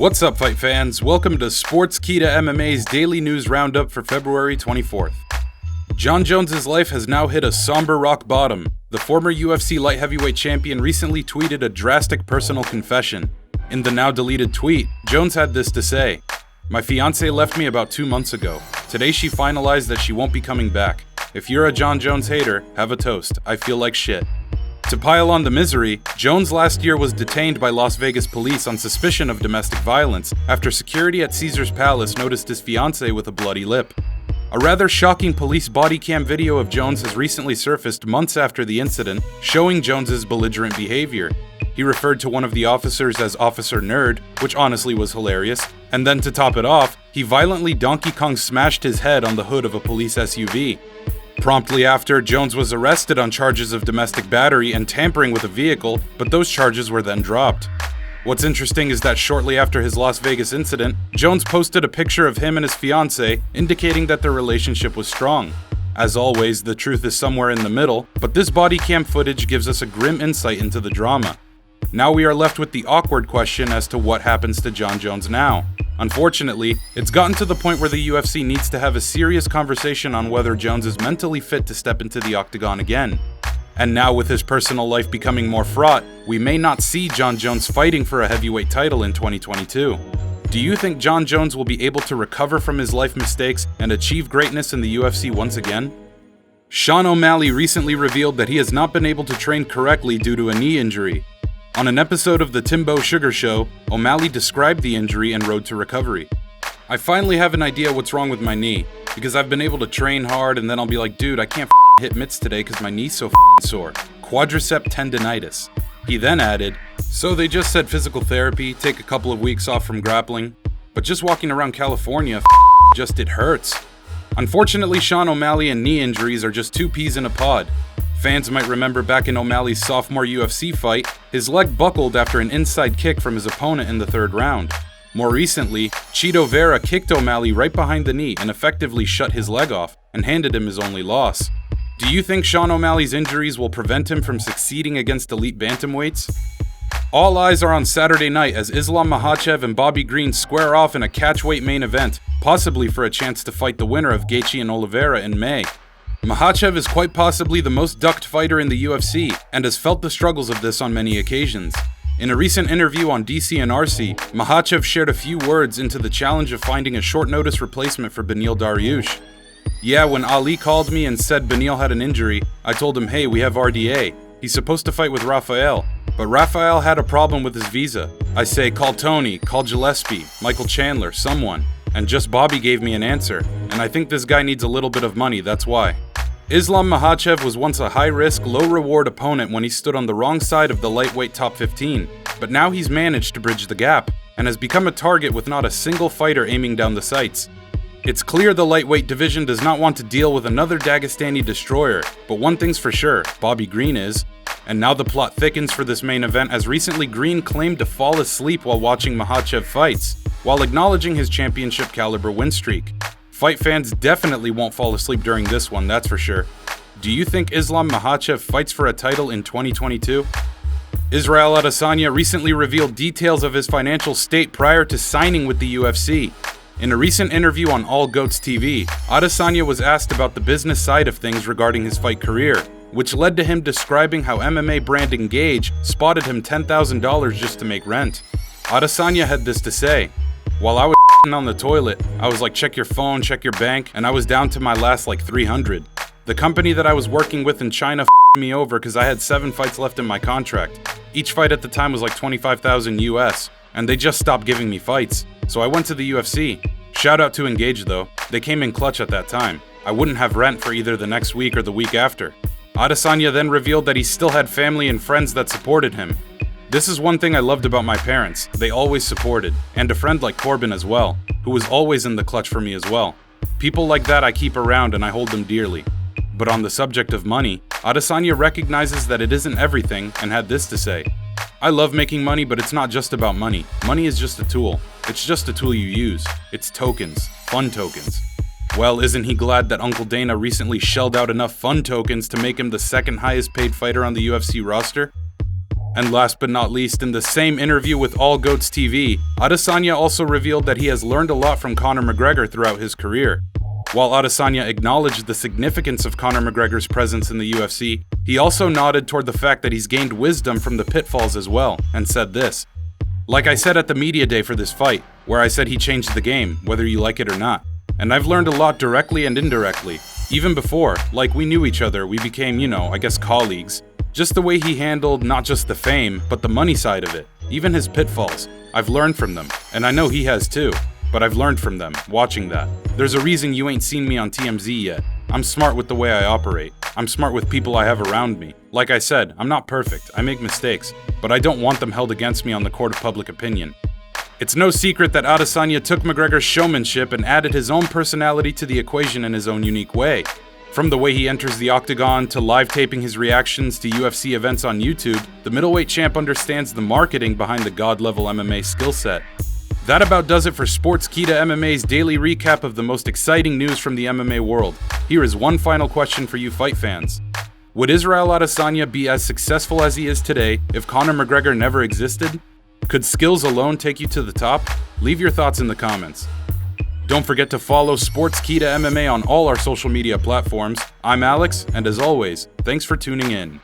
What's up, fight fans? Welcome to Sportskeeda MMA's daily news roundup for February 24th. Jon Jones' life has now hit a somber rock bottom. The former UFC light heavyweight champion recently tweeted a drastic personal confession. In the now deleted tweet, Jones had this to say: "My fiancé left me about 2 months ago. Today she finalized that she won't be coming back. If you're a Jon Jones hater, have a toast. I feel like shit." To pile on the misery, Jones last year was detained by Las Vegas police on suspicion of domestic violence after security at Caesar's Palace noticed his fiancée with a bloody lip. A rather shocking police body cam video of Jones has recently surfaced months after the incident, showing Jones's belligerent behavior. He referred to one of the officers as Officer Nerd, which honestly was hilarious, and then to top it off, he violently Donkey Kong smashed his head on the hood of a police SUV. Promptly after, Jones was arrested on charges of domestic battery and tampering with a vehicle, but those charges were then dropped. What's interesting is that shortly after his Las Vegas incident, Jones posted a picture of him and his fiancée, indicating that their relationship was strong. As always, the truth is somewhere in the middle, but this body cam footage gives us a grim insight into the drama. Now we are left with the awkward question as to what happens to Jon Jones now. Unfortunately, it's gotten to the point where the UFC needs to have a serious conversation on whether Jones is mentally fit to step into the octagon again. And now with his personal life becoming more fraught, we may not see Jon Jones fighting for a heavyweight title in 2022. Do you think Jon Jones will be able to recover from his life mistakes and achieve greatness in the UFC once again? Sean O'Malley recently revealed that he has not been able to train correctly due to a knee injury. On an episode of the Timbo Sugar Show, O'Malley described the injury and road to recovery. "I finally have an idea what's wrong with my knee, because I've been able to train hard and then I'll be like, dude, I can't hit mitts today because my knee's so sore. Quadriceps tendinitis." He then added, "So they just said physical therapy, take a couple of weeks off from grappling, but just walking around California, it hurts." Unfortunately, Sean O'Malley and knee injuries are just two peas in a pod. Fans might remember back in O'Malley's sophomore UFC fight, his leg buckled after an inside kick from his opponent in the third round. More recently, Chito Vera kicked O'Malley right behind the knee and effectively shut his leg off and handed him his only loss. Do you think Sean O'Malley's injuries will prevent him from succeeding against elite bantamweights? All eyes are on Saturday night as Islam Makhachev and Bobby Green square off in a catchweight main event, possibly for a chance to fight the winner of Gaethje and Oliveira in May. Makhachev is quite possibly the most ducked fighter in the UFC and has felt the struggles of this on many occasions. In a recent interview on DC and RC, Makhachev shared a few words into the challenge of finding a short-notice replacement for Beneil Dariush. "Yeah, when Ali called me and said Beneil had an injury, I told him, hey, we have RDA. He's supposed to fight with Rafael, but Rafael had a problem with his visa. I say, call Tony, call Gillespie, Michael Chandler, someone. And just Bobby gave me an answer, and I think this guy needs a little bit of money, that's why." Islam Makhachev was once a high-risk, low-reward opponent when he stood on the wrong side of the lightweight top 15, but now he's managed to bridge the gap, and has become a target with not a single fighter aiming down the sights. It's clear the lightweight division does not want to deal with another Dagestani destroyer, but one thing's for sure, Bobby Green is. And now the plot thickens for this main event as recently Green claimed to fall asleep while watching Makhachev fights, while acknowledging his championship caliber win streak. Fight fans definitely won't fall asleep during this one, that's for sure. Do you think Islam Makhachev fights for a title in 2022? Israel Adesanya recently revealed details of his financial state prior to signing with the UFC. In a recent interview on All Goats TV, Adesanya was asked about the business side of things regarding his fight career, which led to him describing how MMA brand Engage spotted him $10,000 just to make rent. Adesanya had this to say: "While I was on the toilet, I was like, check your phone, check your bank, and I was down to my last like 300. The company that I was working with in China me over because I had 7 fights left in my contract. Each fight at the time was like 25,000 US, and they just stopped giving me fights. So I went to the UFC. Shout out to Engage though, they came in clutch at that time. I wouldn't have rent for either the next week or the week after." Adesanya then revealed that he still had family and friends that supported him. "This is one thing I loved about my parents, they always supported, and a friend like Corbin as well, who was always in the clutch for me as well. People like that I keep around and I hold them dearly." But on the subject of money, Adesanya recognizes that it isn't everything and had this to say: "I love making money, but it's not just about money. Money is just a tool. It's just a tool you use. It's tokens, fun tokens." Well, isn't he glad that Uncle Dana recently shelled out enough fun tokens to make him the second highest paid fighter on the UFC roster? And last but not least, in the same interview with All Goats TV, Adesanya also revealed that he has learned a lot from Conor McGregor throughout his career. While Adesanya acknowledged the significance of Conor McGregor's presence in the UFC, he also nodded toward the fact that he's gained wisdom from the pitfalls as well, and said this: "Like I said at the media day for this fight, where I said he changed the game, whether you like it or not. And I've learned a lot directly and indirectly. Even before, like we knew each other, we became, I guess colleagues. Just the way he handled not just the fame, but the money side of it, even his pitfalls. I've learned from them, and I know he has too. But I've learned from them, watching that. There's a reason you ain't seen me on TMZ yet. I'm smart with the way I operate. I'm smart with people I have around me. Like I said, I'm not perfect, I make mistakes, but I don't want them held against me on the court of public opinion." It's no secret that Adesanya took McGregor's showmanship and added his own personality to the equation in his own unique way. From the way he enters the octagon to live taping his reactions to UFC events on YouTube, the middleweight champ understands the marketing behind the god-level MMA skill set. That about does it for Sportskeeda MMA's daily recap of the most exciting news from the MMA world. Here is one final question for you fight fans. Would Israel Adesanya be as successful as he is today if Conor McGregor never existed? Could skills alone take you to the top? Leave your thoughts in the comments. Don't forget to follow Sportskeeda MMA on all our social media platforms. I'm Alex, and as always, thanks for tuning in.